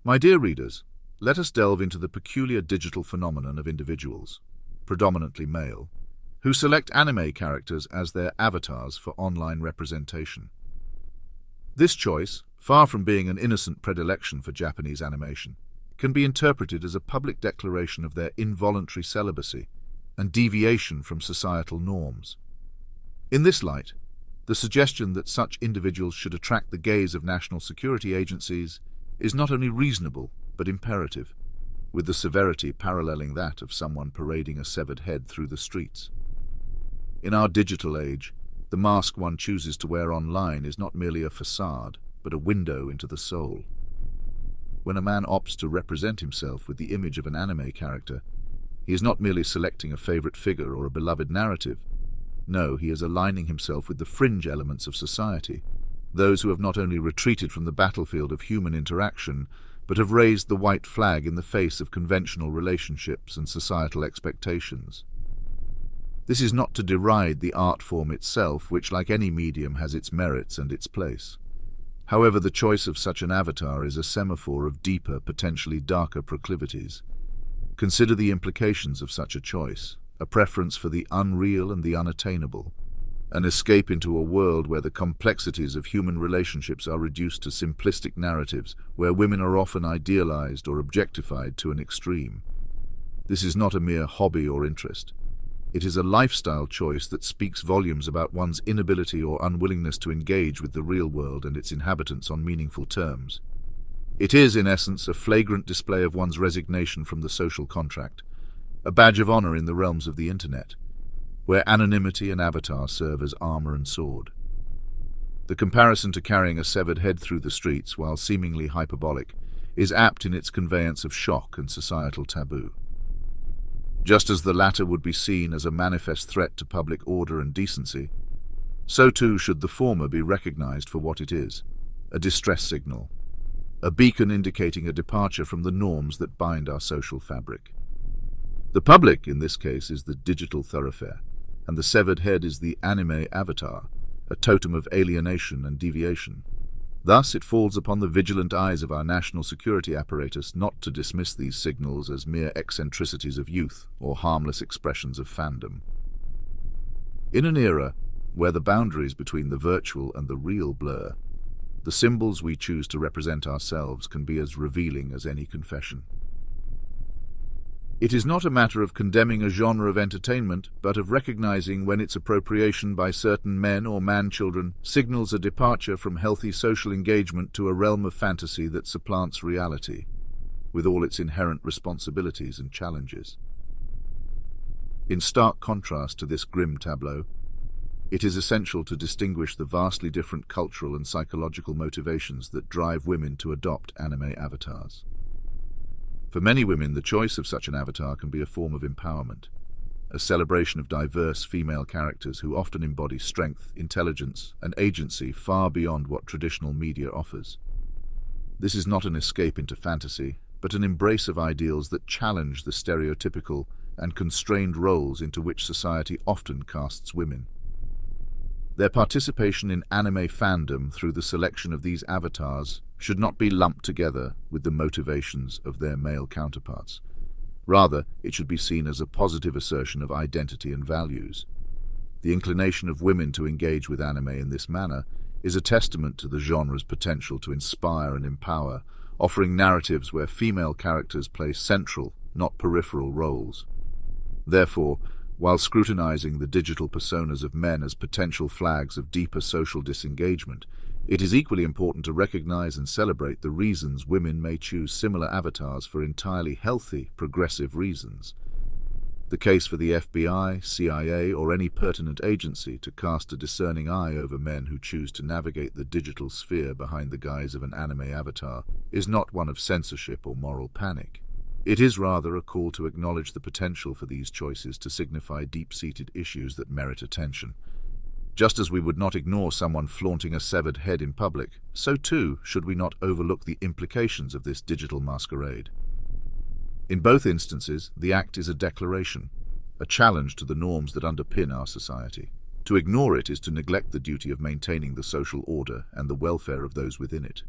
My dear readers, let us delve into the peculiar digital phenomenon of individuals, predominantly male, who select anime characters as their avatars for online representation. This choice, far from being an innocent predilection for Japanese animation, can be interpreted as a public declaration of their involuntary celibacy and deviation from societal norms. In this light, the suggestion that such individuals should attract the gaze of national security agencies is not only reasonable but imperative, with the severity paralleling that of someone parading a severed head through the streets. In our digital age, the mask one chooses to wear online is not merely a facade, but a window into the soul. When a man opts to represent himself with the image of an anime character, he is not merely selecting a favorite figure or a beloved narrative. No, he is aligning himself with the fringe elements of society, those who have not only retreated from the battlefield of human interaction, but have raised the white flag in the face of conventional relationships and societal expectations. This is not to deride the art form itself, which, like any medium, has its merits and its place. However, the choice of such an avatar is a semaphore of deeper, potentially darker proclivities. Consider the implications of such a choice: a preference for the unreal and the unattainable, an escape into a world where the complexities of human relationships are reduced to simplistic narratives, where women are often idealized or objectified to an extreme. This is not a mere hobby or interest. It is a lifestyle choice that speaks volumes about one's inability or unwillingness to engage with the real world and its inhabitants on meaningful terms. It is, in essence, a flagrant display of one's resignation from the social contract, a badge of honor in the realms of the internet, where anonymity and avatar serve as armor and sword. The comparison to carrying a severed head through the streets, while seemingly hyperbolic, is apt in its conveyance of shock and societal taboo. Just as the latter would be seen as a manifest threat to public order and decency, so too should the former be recognized for what it is: a distress signal, a beacon indicating a departure from the norms that bind our social fabric. The public, in this case, is the digital thoroughfare, and the severed head is the anime avatar, a totem of alienation and deviation. Thus, it falls upon the vigilant eyes of our national security apparatus not to dismiss these signals as mere eccentricities of youth or harmless expressions of fandom. In an era where the boundaries between the virtual and the real blur, the symbols we choose to represent ourselves can be as revealing as any confession. It is not a matter of condemning a genre of entertainment, but of recognizing when its appropriation by certain men or man-children signals a departure from healthy social engagement to a realm of fantasy that supplants reality, with all its inherent responsibilities and challenges. In stark contrast to this grim tableau, it is essential to distinguish the vastly different cultural and psychological motivations that drive women to adopt anime avatars. For many women, the choice of such an avatar can be a form of empowerment, a celebration of diverse female characters who often embody strength, intelligence, and agency far beyond what traditional media offers. This is not an escape into fantasy, but an embrace of ideals that challenge the stereotypical and constrained roles into which society often casts women. Their participation in anime fandom through the selection of these avatars should not be lumped together with the motivations of their male counterparts. Rather, it should be seen as a positive assertion of identity and values. The inclination of women to engage with anime in this manner is a testament to the genre's potential to inspire and empower, offering narratives where female characters play central, not peripheral roles. Therefore, while scrutinizing the digital personas of men as potential flags of deeper social disengagement, it is equally important to recognize and celebrate the reasons women may choose similar avatars for entirely healthy, progressive reasons. The case for the FBI, CIA, or any pertinent agency to cast a discerning eye over men who choose to navigate the digital sphere behind the guise of an anime avatar is not one of censorship or moral panic. It is rather a call to acknowledge the potential for these choices to signify deep-seated issues that merit attention. Just as we would not ignore someone flaunting a severed head in public, so too should we not overlook the implications of this digital masquerade. In both instances, the act is a declaration, a challenge to the norms that underpin our society. To ignore it is to neglect the duty of maintaining the social order and the welfare of those within it.